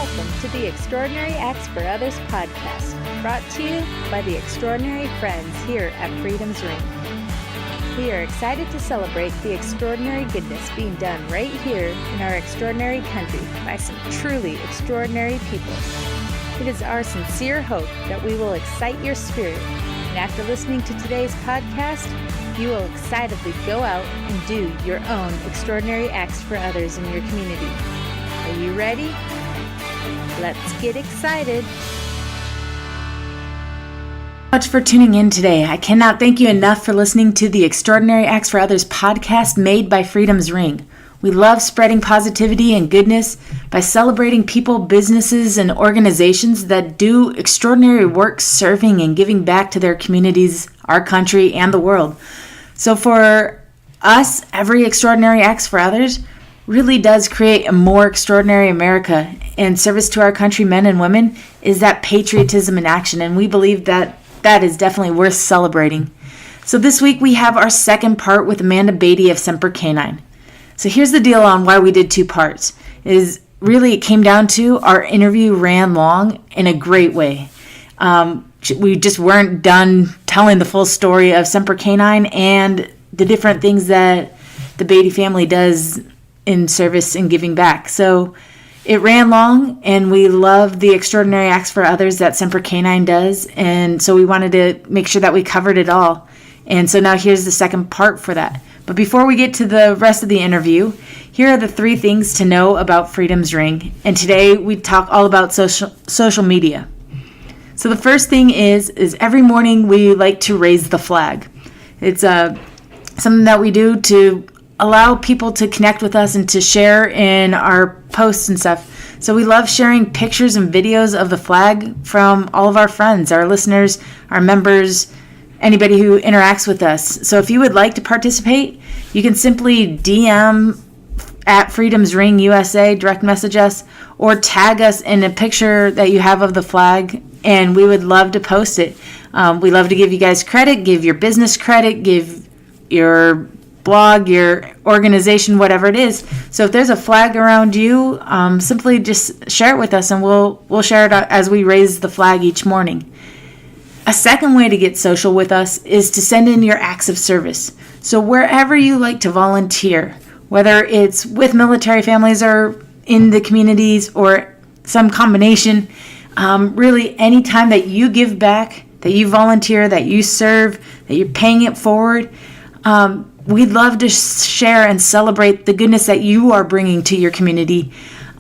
welcome to the Extraordinary Acts for Others podcast, brought to you by the extraordinary friends here at Freedom's Ring. We are excited to celebrate the extraordinary goodness being done right here in our extraordinary country by some truly extraordinary people. It is our sincere hope that we will excite your spirit, and after listening to today's podcast, you will excitedly go out and do your own extraordinary acts for others in your community. Are you ready? Let's get excited. Much for tuning in today. I cannot thank you enough for listening to the Extraordinary Acts for Others podcast made by Freedom's Ring. We love spreading positivity and goodness by celebrating people, businesses, and organizations that do extraordinary work serving and giving back to their communities, our country, and the world. So for us, every Extraordinary Acts for Others really does create a more extraordinary America, and service to our countrymen and women is that patriotism in action, and we believe that that is definitely worth celebrating. So this week we have our second part with Amanda Baity of Semper Canine. So here's the deal on why we did two parts. Is really it came down to our interview ran long in a great way. We just weren't done telling the full story of Semper Canine and the different things that the Baity family does in service and giving back. So it ran long, and we love the extraordinary acts for others that Semper Canine does, and so we wanted to make sure that we covered it all. And so now here's the second part for that. But before we get to the rest of the interview, here are the 3 things to know about Freedom's Ring. And today we talk all about social media. So the first thing is every morning we like to raise the flag. It's something that we do to allow people to connect with us and to share in our posts and stuff. So we love sharing pictures and videos of the flag from all of our friends, our listeners, our members, anybody who interacts with us. So if you would like to participate, you can simply DM at Freedom's Ring USA, direct message us, or tag us in a picture that you have of the flag, and we would love to post it. We love to give you guys credit, give your business credit, give your blog, your organization, whatever it is. So if there's a flag around you, simply just share it with us, and we'll share it as we raise the flag each morning. A second way to get social with us is to send in your acts of service. So wherever you like to volunteer, whether it's with military families or in the communities or some combination, really any time that you give back, that you volunteer, that you serve, that you're paying it forward, we'd love to share and celebrate the goodness that you are bringing to your community.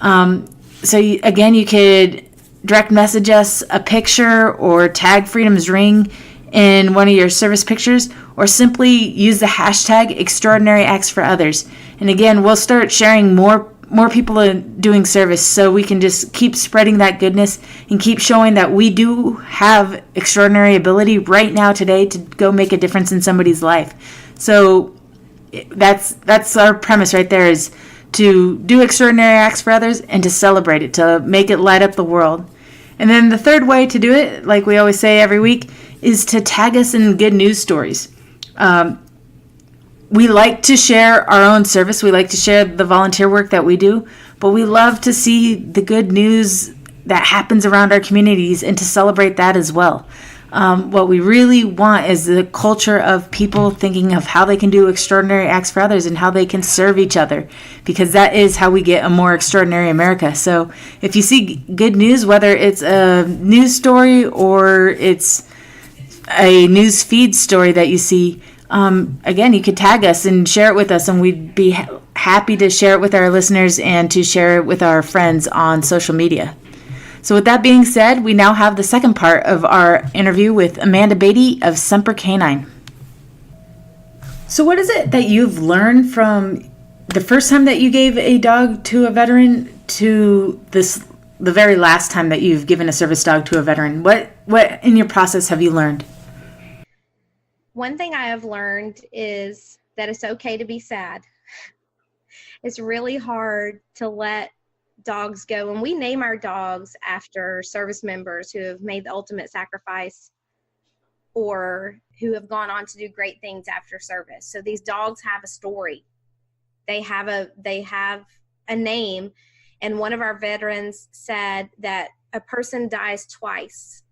Again, you could direct message us a picture or tag Freedom's Ring in one of your service pictures, or simply use the hashtag Extraordinary Acts for Others. And again, we'll start sharing more people doing service, so we can just keep spreading that goodness and keep showing that we do have extraordinary ability right now today to go make a difference in somebody's life. So that's our premise right there, is to do extraordinary acts for others and to celebrate it, to make it light up the world. And then the third way to do it, like we always say every week, is to tag us in good news stories. We like to share our own service. We like to share the volunteer work that we do, but we love to see the good news that happens around our communities and to celebrate that as well. What we really want is the culture of people thinking of how they can do extraordinary acts for others and how they can serve each other, because that is how we get a more extraordinary America. So if you see good news, whether it's a news story or it's a news feed story that you see, again, you could tag us and share it with us, and we'd be happy to share it with our listeners and to share it with our friends on social media. So with that being said, we now have the second part of our interview with Amanda Baity of Semper Canine. So what is it that you've learned from the first time that you gave a dog to a veteran to the very last time that you've given a service dog to a veteran? What in your process have you learned? One thing I have learned is that it's okay to be sad. It's really hard to let dogs go, and we name our dogs after service members who have made the ultimate sacrifice or who have gone on to do great things after service. So these dogs have a story. They have a name, And one of our veterans said that a person dies twice.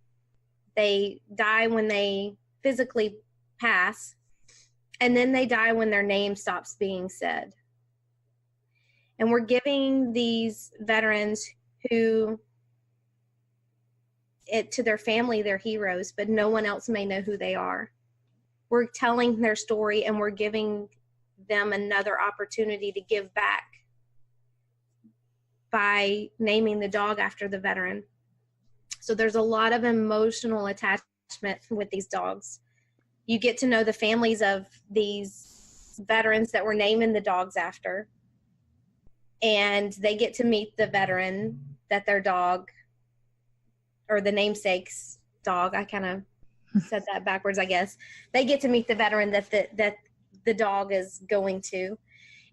They die when they physically pass, and then they die when their name stops being said. And we're giving these veterans who, to their family, they're heroes, but no one else may know who they are. We're telling their story, and we're giving them another opportunity to give back by naming the dog after the veteran. So there's a lot of emotional attachment with these dogs. You get to know the families of these veterans that we're naming the dogs after, and they get to meet the veteran that their dog, or the namesake's dog, I kind of said that backwards, I guess. They get to meet the veteran that the dog is going to.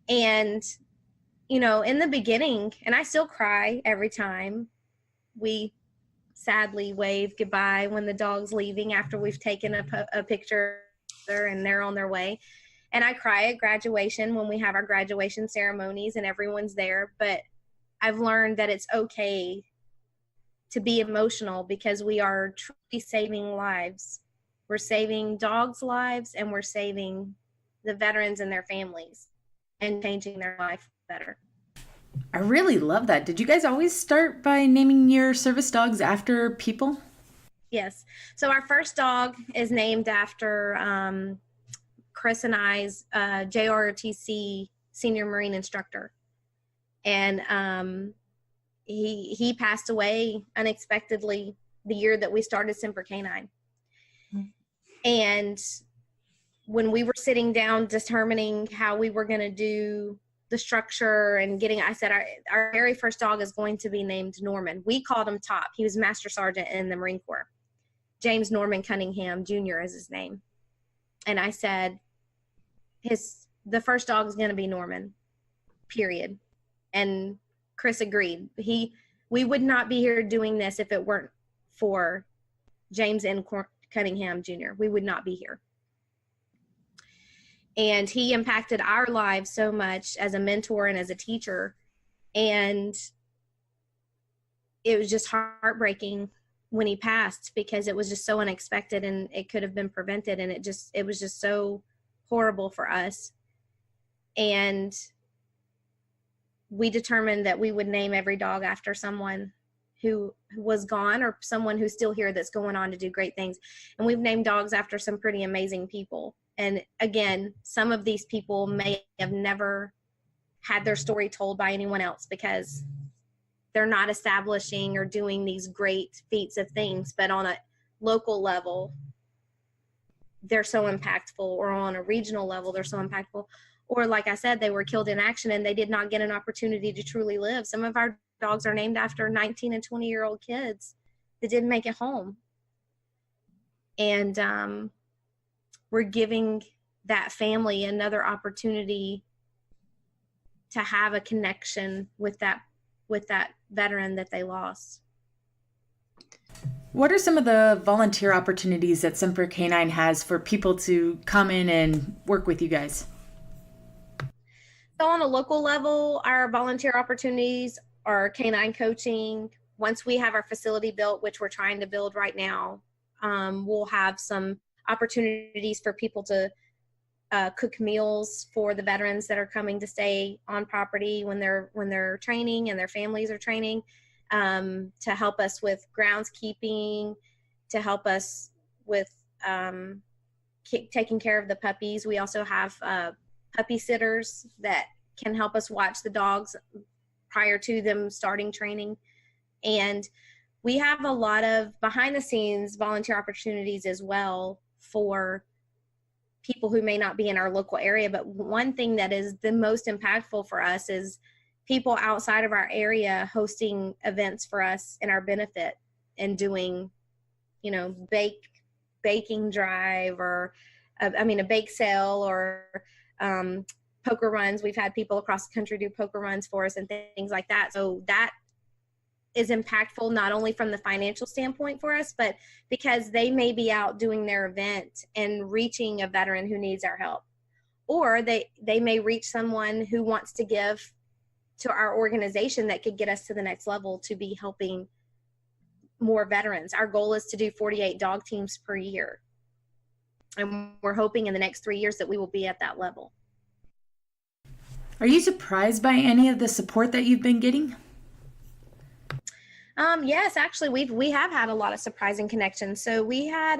And, you know, in the beginning, and I still cry every time we sadly wave goodbye when the dog's leaving after we've taken a picture and they're on their way. And I cry at graduation when we have our graduation ceremonies and everyone's there. But I've learned that it's okay to be emotional, because we are truly saving lives. We're saving dogs' lives, and we're saving the veterans and their families and changing their life better. I really love that. Did you guys always start by naming your service dogs after people? Yes. So our first dog is named after Chris and I's JROTC senior Marine instructor. And he passed away unexpectedly the year that we started Semper Canine. Mm-hmm. And when we were sitting down determining how we were going to do the structure and I said our very first dog is going to be named Norman. We called him Top. He was Master Sergeant in the Marine Corps. James Norman Cunningham Jr. is his name. And I said, the first dog is going to be Norman, period. And Chris agreed. We would not be here doing this if it weren't for James N. Cunningham Jr. We would not be here. And he impacted our lives so much as a mentor and as a teacher. And it was just heartbreaking when he passed, because it was just so unexpected and it could have been prevented. And it was just so horrible for us. And we determined that we would name every dog after someone who was gone or someone who's still here that's going on to do great things. And we've named dogs after some pretty amazing people. And again, some of these people may have never had their story told by anyone else, because they're not establishing or doing these great feats of things, but on a local level, they're so impactful, or on a regional level, they're so impactful. Or like I said, they were killed in action and they did not get an opportunity to truly live. Some of our dogs are named after 19 and 20-year-old kids that didn't make it home. And we're giving that family another opportunity to have a connection with that veteran that they lost. What are some of the volunteer opportunities that Semper Canine has for people to come in and work with you guys? So on a local level, our volunteer opportunities are canine coaching. Once we have our facility built, which we're trying to build right now, we'll have some opportunities for people to cook meals for the veterans that are coming to stay on property when they're training and their families are training, to help us with groundskeeping, to help us with taking care of the puppies. We also have puppy sitters that can help us watch the dogs prior to them starting training. And we have a lot of behind the scenes volunteer opportunities as well for people who may not be in our local area. But one thing that is the most impactful for us is people outside of our area hosting events for us in our benefit and doing, baking drive, or a bake sale, or poker runs. We've had people across the country do poker runs for us and things like that. So that is impactful not only from the financial standpoint for us, but because they may be out doing their event and reaching a veteran who needs our help. Or they may reach someone who wants to give to our organization that could get us to the next level to be helping more veterans. Our goal is to do 48 dog teams per year. And we're hoping in the next 3 years that we will be at that level. Are you surprised by any of the support that you've been getting? Yes, actually, we have had a lot of surprising connections. So we had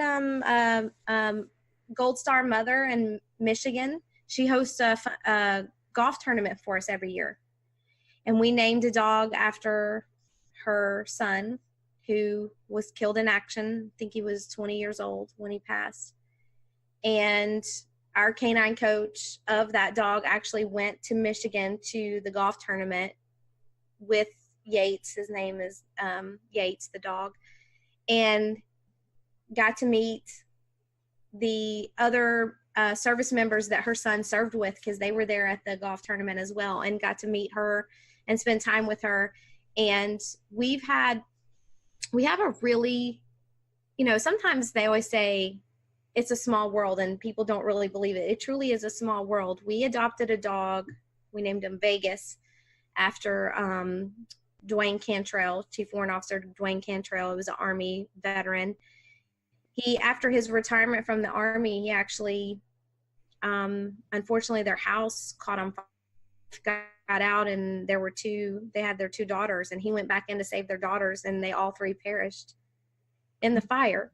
Gold Star Mother in Michigan. She hosts a golf tournament for us every year. And we named a dog after her son, who was killed in action. I think he was 20 years old when he passed. And our canine coach of that dog actually went to Michigan to the golf tournament with Yates. His name is Yates, the dog, and got to meet the other service members that her son served with, because they were there at the golf tournament as well, and got to meet her and spend time with her. And we have a really, sometimes they always say it's a small world and people don't really believe it. It truly is a small world. We adopted a dog. We named him Vegas after Dwayne Cantrell, Chief Warrant Officer Dwayne Cantrell. He was an Army veteran. After his retirement from the Army, he actually, unfortunately, their house caught on fire, got out, and they had their 2 daughters, and he went back in to save their daughters, and they all 3 perished in the fire.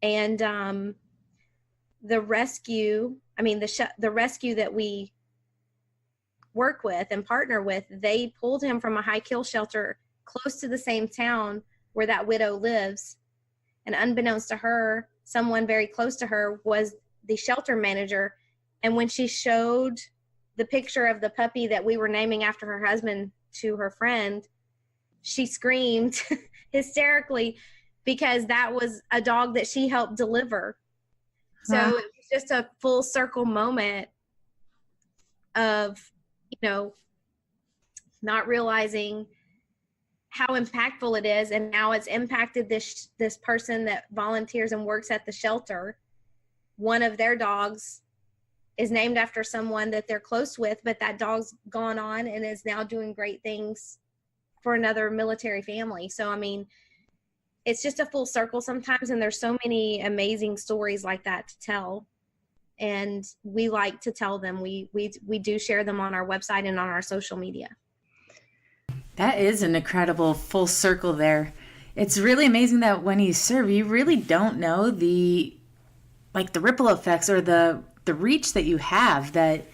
And the rescue that we work with and partner with, they pulled him from a high kill shelter close to the same town where that widow lives. And unbeknownst to her, someone very close to her was the shelter manager. And when she showed the picture of the puppy that we were naming after her husband to her friend, she screamed hysterically, because that was a dog that she helped deliver. So it was just a full circle moment of, not realizing how impactful it is, and now it's impacted this person that volunteers and works at the shelter. One of their dogs is named after someone that they're close with, but that dog's gone on and is now doing great things for another military family. So, it's just a full circle sometimes, and there's so many amazing stories like that to tell. And we like to tell them. We do share them on our website and on our social media. That is an incredible full circle there. It's really amazing that when you serve, you really don't know the ripple effects or the reach that you have. That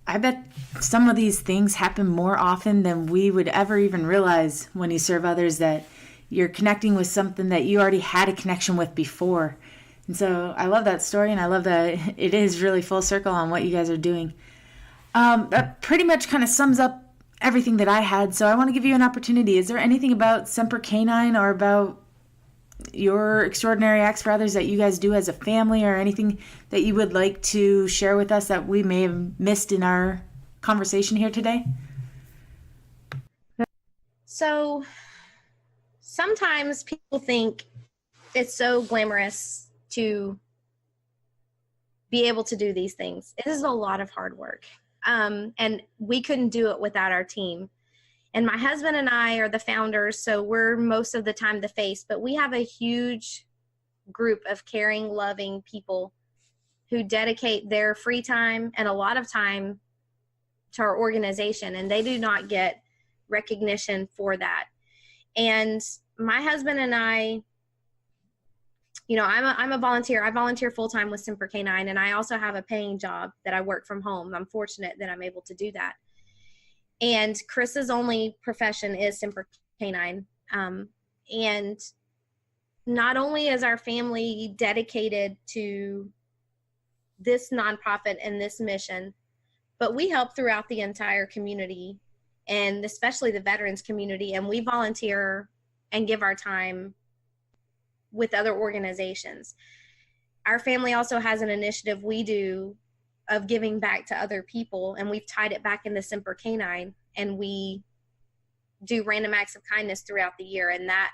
I bet some of these things happen more often than we would ever even realize when you serve others, that you're connecting with something that you already had a connection with before. And so I love that story, and I love that it is really full circle on what you guys are doing. That pretty much kind of sums up everything that I had, so I want to give you an opportunity. Is there anything about Semper Canine or about your Extraordinary Acts for Others that you guys do as a family, or anything that you would like to share with us that we may have missed in our conversation here today? So sometimes people think it's so glamorous to be able to do these things. It is a lot of hard work. And we couldn't do it without our team. And my husband and I are the founders, so we're most of the time the face, but we have a huge group of caring, loving people who dedicate their free time and a lot of time to our organization, and they do not get recognition for that. And my husband and I, I'm a volunteer. I volunteer full-time with Semper Canine, and I also have a paying job that I work from home. I'm fortunate that I'm able to do that. And Chris's only profession is Semper Canine. And not only is our family dedicated to this nonprofit and this mission, but we help throughout the entire community, and especially the veterans community, and we volunteer and give our time with other organizations. Our family also has an initiative we do of giving back to other people, and we've tied it back into Semper Canine, and we do random acts of kindness throughout the year, and that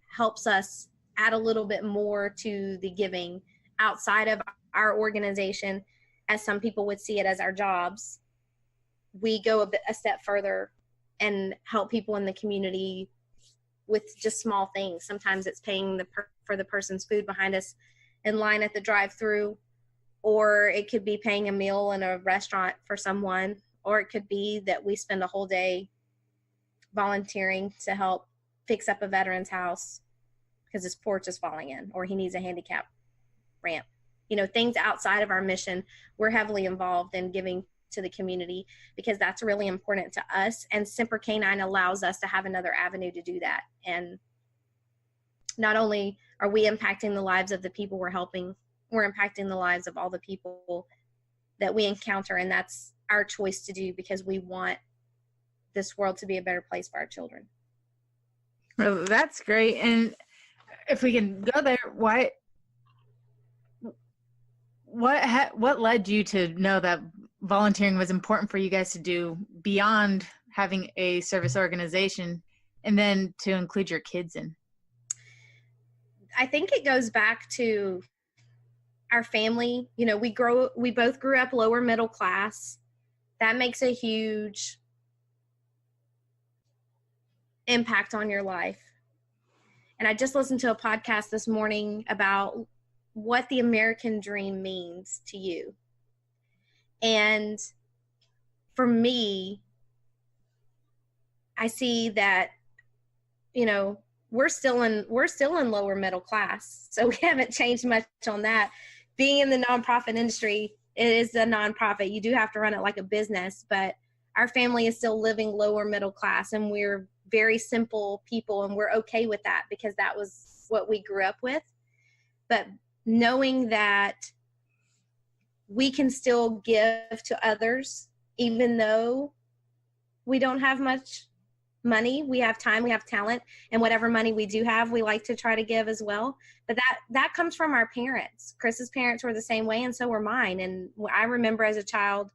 helps us add a little bit more to the giving outside of our organization, as some people would see it as our jobs. we go a step further and help people in the community with just small things. Sometimes it's paying for the person's food behind us in line at the drive-through, or it could be paying a meal in a restaurant for someone, or it could be that we spend a whole day volunteering to help fix up a veteran's house because his porch is falling in, or he needs a handicap ramp. Things outside of our mission, we're heavily involved in giving to the community because that's really important to us. And Semper Canine allows us to have another avenue to do that. And not only are we impacting the lives of the people we're helping, we're impacting the lives of all the people that we encounter. And that's our choice to do because we want this world to be a better place for our children. Well, that's great. And if we can go there, what led you to know that volunteering was important for you guys to do beyond having a service organization, and then to include your kids in? I think it goes back to our family. We both grew up lower middle class. That makes a huge impact on your life. And I just listened to a podcast this morning about what the American dream means to you. And for me, I see that, we're still in lower middle class. So we haven't changed much on that. Being in the nonprofit industry, it is a nonprofit. You do have to run it like a business, but our family is still living lower middle class, and we're very simple people, and we're okay with that because that was what we grew up with. But knowing that we can still give to others, even though we don't have much money, we have time, we have talent, and whatever money we do have, we like to try to give as well. But that comes from our parents. Chris's parents were the same way, and so were mine. And I remember as a child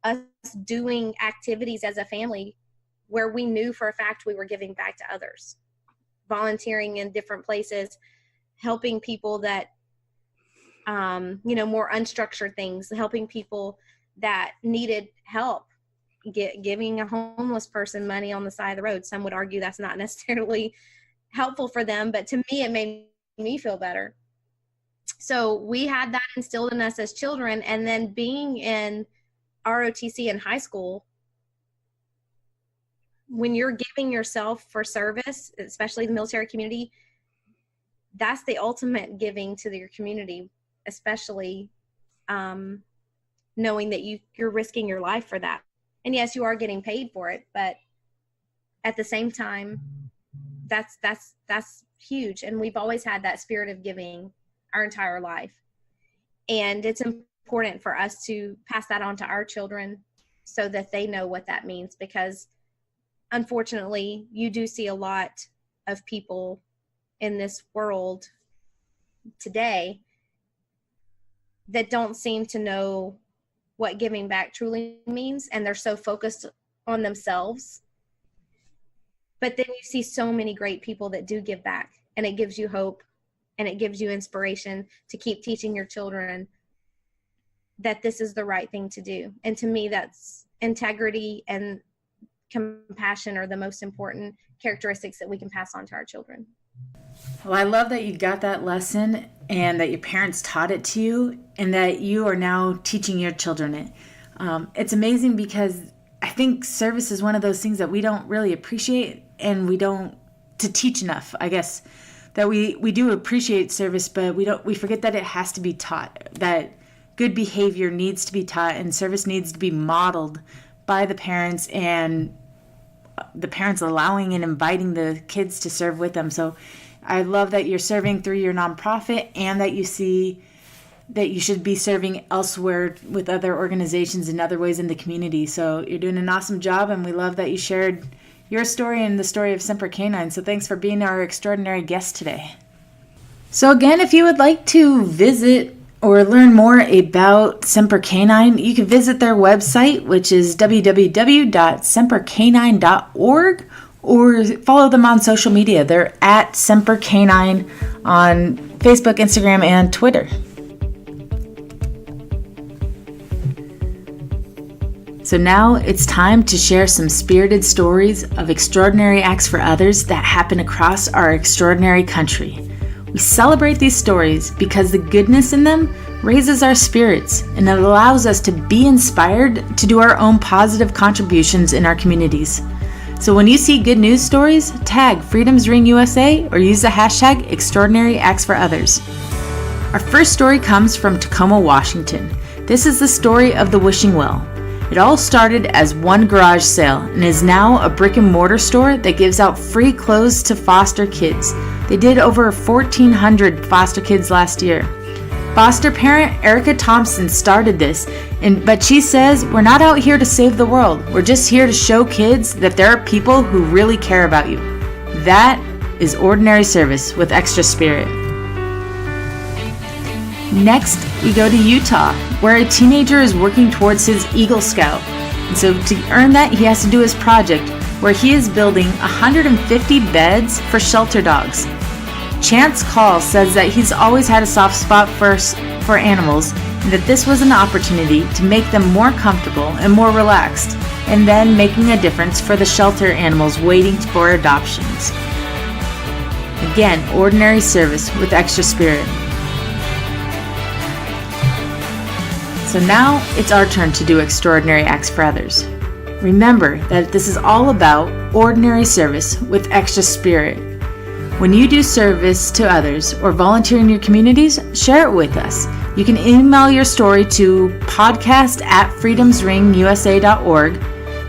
us doing activities as a family where we knew for a fact we were giving back to others, volunteering in different places, helping people that, more unstructured things, helping people that needed help, giving a homeless person money on the side of the road. Some would argue that's not necessarily helpful for them, but to me, it made me feel better. So we had that instilled in us as children. And then being in ROTC in high school, when you're giving yourself for service, especially the military community, that's the ultimate giving to your community, especially knowing that you're risking your life for that. And yes, you are getting paid for it, but at the same time, that's huge. And we've always had that spirit of giving our entire life. And it's important for us to pass that on to our children so that they know what that means, because unfortunately, you do see a lot of people in this world today that don't seem to know what giving back truly means, and they're so focused on themselves. But then you see so many great people that do give back, and it gives you hope, and it gives you inspiration to keep teaching your children that this is the right thing to do. And to me, that's integrity and compassion are the most important characteristics that we can pass on to our children. Well, I love that you got that lesson and that your parents taught it to you and that you are now teaching your children it. It's amazing because I think service is one of those things that we don't really appreciate and we don't to teach enough, I guess, that we do appreciate service, but we forget that it has to be taught, that good behavior needs to be taught and service needs to be modeled by the parents, and the parents allowing and inviting the kids to serve with them. So I love that you're serving through your nonprofit and that you see that you should be serving elsewhere with other organizations in other ways in the community. So you're doing an awesome job, and we love that you shared your story and the story of Semper Canine. So thanks for being our extraordinary guest today. So again, if you would like to visit or learn more about Semper Canine, you can visit their website, which is www.sempercanine.org, or follow them on social media. They're at Semper Canine on Facebook, Instagram, and Twitter. So now it's time to share some spirited stories of extraordinary acts for others that happen across our extraordinary country. We celebrate these stories because the goodness in them raises our spirits and it allows us to be inspired to do our own positive contributions in our communities. So when you see good news stories, tag Freedom's Ring USA or use the hashtag Extraordinary Acts for Others. Our first story comes from Tacoma, Washington. This is the story of the Wishing Well. It all started as one garage sale and is now a brick and mortar store that gives out free clothes to foster kids. They did over 1,400 foster kids last year. Foster parent Erica Thompson started this, but she says, "We're not out here to save the world. We're just here to show kids that there are people who really care about you." That is ordinary service with extra spirit. Next, we go to Utah, where a teenager is working towards his Eagle Scout. And so to earn that, he has to do his project, where he is building 150 beds for shelter dogs. Chance Call says that he's always had a soft spot for animals, and that this was an opportunity to make them more comfortable and more relaxed, and then making a difference for the shelter animals waiting for adoptions. Again, ordinary service with extra spirit. So now it's our turn to do extraordinary acts for others. Remember that this is all about ordinary service with extra spirit. When you do service to others or volunteer in your communities, share it with us. You can email your story to podcast@freedomsringusa.org,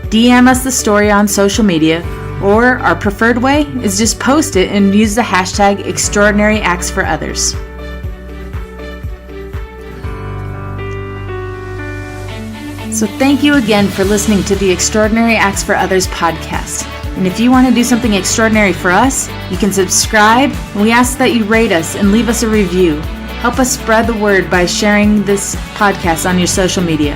DM us the story on social media, or our preferred way is just post it and use the hashtag Extraordinary Acts for Others. So thank you again for listening to the Extraordinary Acts for Others podcast. And if you want to do something extraordinary for us, you can subscribe, and we ask that you rate us and leave us a review. Help us spread the word by sharing this podcast on your social media.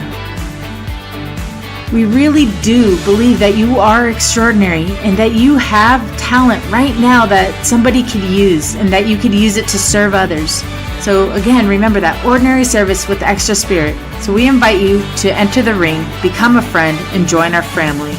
We really do believe that you are extraordinary and that you have talent right now that somebody could use and that you could use it to serve others. So again, remember that ordinary service with extra spirit. So we invite you to enter the ring, become a friend, and join our family.